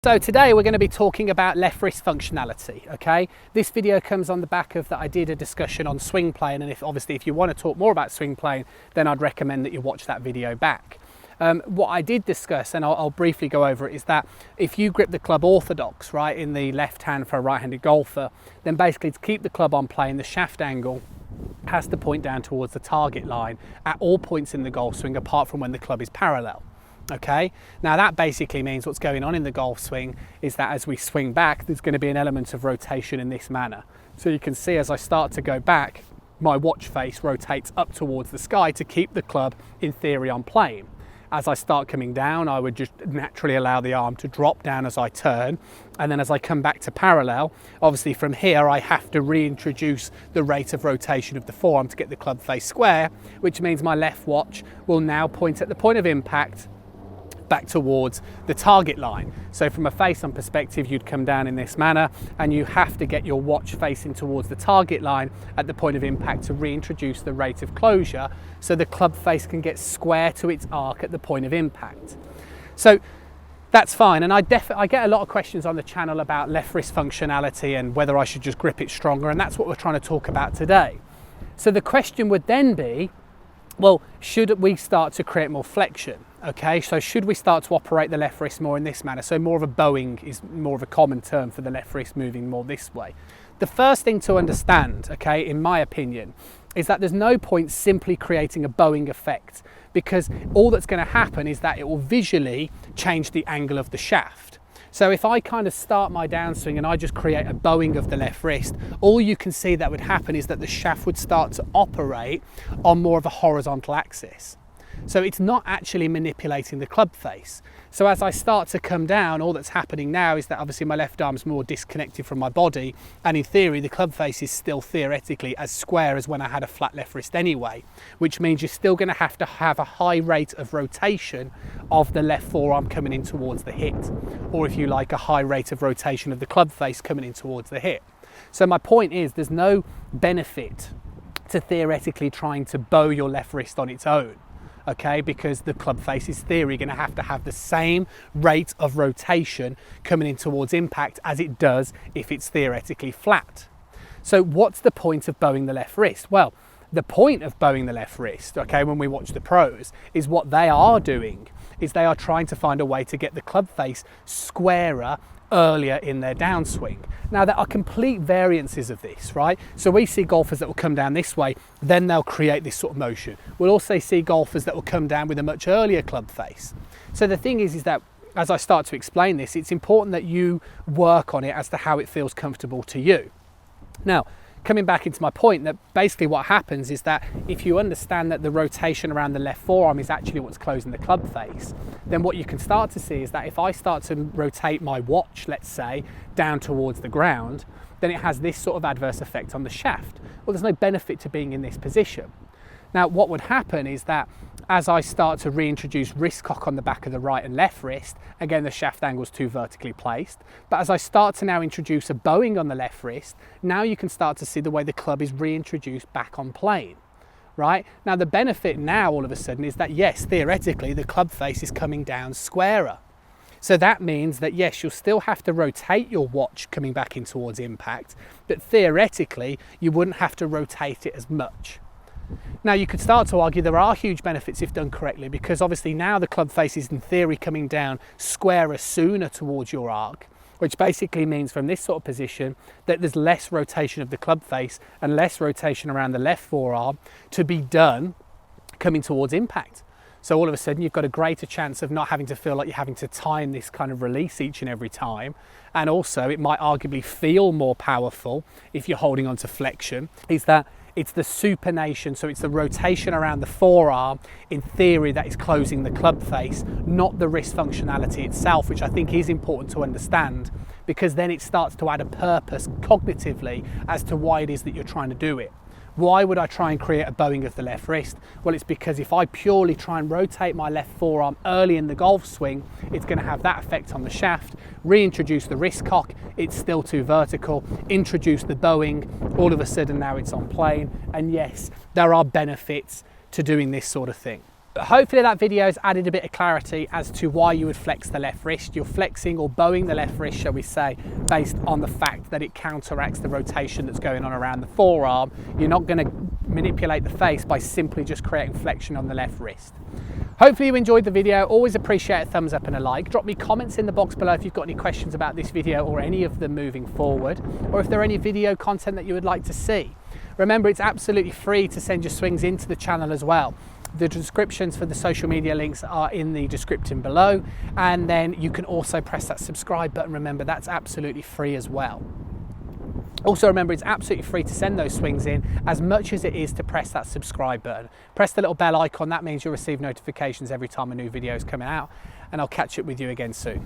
So today we're going to be talking about left wrist functionality, okay? This video comes on the back of that I did a discussion on swing playing, and if you want to talk more about swing playing, then I'd recommend that you watch that video back. What I did discuss, and I'll briefly go over it, is that if you grip the club orthodox, right, in the left hand for a right-handed golfer, then basically to keep the club on plane, the shaft angle has to point down towards the target line at all points in the golf swing apart from when the club is parallel. Okay, now that basically means what's going on in the golf swing is that as we swing back, there's going to be an element of rotation in this manner. So you can see as I start to go back, my watch face rotates up towards the sky to keep the club in theory on plane. As I start coming down, I would just naturally allow the arm to drop down as I turn. And then as I come back to parallel, obviously from here, I have to reintroduce the rate of rotation of the forearm to get the club face square, which means my left watch will now point at the point of impact back towards the target line. So from a face-on perspective, you'd come down in this manner and you have to get your watch facing towards the target line at the point of impact to reintroduce the rate of closure so the club face can get square to its arc at the point of impact. So that's fine, and I get a lot of questions on the channel about left wrist functionality and whether I should just grip it stronger, and that's what we're trying to talk about today. So the question would then be, well, should we start to create more flexion? Okay, so should we start to operate the left wrist more in this manner? So more of a bowing is more of a common term for the left wrist moving more this way. The first thing to understand, okay, in my opinion, is that there's no point simply creating a bowing effect, because all that's going to happen is that it will visually change the angle of the shaft. So if I kind of start my downswing and I just create a bowing of the left wrist, all you can see that would happen is that the shaft would start to operate on more of a horizontal axis. So it's not actually manipulating the club face. So as I start to come down, all that's happening now is that obviously my left arm's more disconnected from my body, and in theory the club face is still theoretically as square as when I had a flat left wrist anyway, which means you're still going to have a high rate of rotation of the left forearm coming in towards the hit, or if you like, a high rate of rotation of the club face coming in towards the hit. So my point is, there's no benefit to theoretically trying to bow your left wrist on its own. Okay, because the club face is theory going to have the same rate of rotation coming in towards impact as it does if it's theoretically flat. So what's the point of bowing the left wrist? Well, the point of bowing the left wrist, okay, when we watch the pros, is what they are doing is they are trying to find a way to get the club face squarer earlier in their downswing. Now there are complete variances of this, right? So we see golfers that will come down this way, then they'll create this sort of motion. We'll also see golfers that will come down with a much earlier club face. So the thing is that as I start to explain this, it's important that you work on it as to how it feels comfortable to you. Now, coming back into my point, that basically what happens is that if you understand that the rotation around the left forearm is actually what's closing the club face, then what you can start to see is that if I start to rotate my watch, let's say, down towards the ground, then it has this sort of adverse effect on the shaft. Well, there's no benefit to being in this position. Now, what would happen is that as I start to reintroduce wrist cock on the back of the right and left wrist, again, the shaft angle's too vertically placed, but as I start to now introduce a bowing on the left wrist, now you can start to see the way the club is reintroduced back on plane, right? Now, the benefit now all of a sudden is that, yes, theoretically, the club face is coming down squarer. So that means that, yes, you'll still have to rotate your watch coming back in towards impact, but theoretically, you wouldn't have to rotate it as much. Now, you could start to argue there are huge benefits if done correctly, because obviously now the club face is in theory coming down squarer sooner towards your arc, which basically means from this sort of position that there's less rotation of the club face and less rotation around the left forearm to be done coming towards impact. So all of a sudden you've got a greater chance of not having to feel like you're having to time this kind of release each and every time. And also it might arguably feel more powerful if you're holding on to flexion, is that it's the supination, so it's the rotation around the forearm in theory that is closing the club face, not the wrist functionality itself, which I think is important to understand, because then it starts to add a purpose cognitively as to why it is that you're trying to do it. Why would I try and create a bowing of the left wrist? Well, it's because if I purely try and rotate my left forearm early in the golf swing, it's going to have that effect on the shaft. Reintroduce the wrist cock, it's still too vertical. Introduce the bowing, all of a sudden now it's on plane. And yes, there are benefits to doing this sort of thing. But hopefully that video has added a bit of clarity as to why you would flex the left wrist. You're flexing or bowing the left wrist, shall we say, based on the fact that it counteracts the rotation that's going on around the forearm. You're not going to manipulate the face by simply just creating flexion on the left wrist. Hopefully you enjoyed the video. Always appreciate a thumbs up and a like. Drop me comments in the box below if you've got any questions about this video or any of them moving forward, or if there are any video content that you would like to see. Remember, it's absolutely free to send your swings into the channel as well. The descriptions for the social media links are in the description below, and then you can also press that subscribe button. Remember, that's absolutely free as well. Also remember, it's absolutely free to send those swings in as much as it is to press that subscribe button. Press the little bell icon, that means you'll receive notifications every time a new video is coming out, and I'll catch up with you again soon.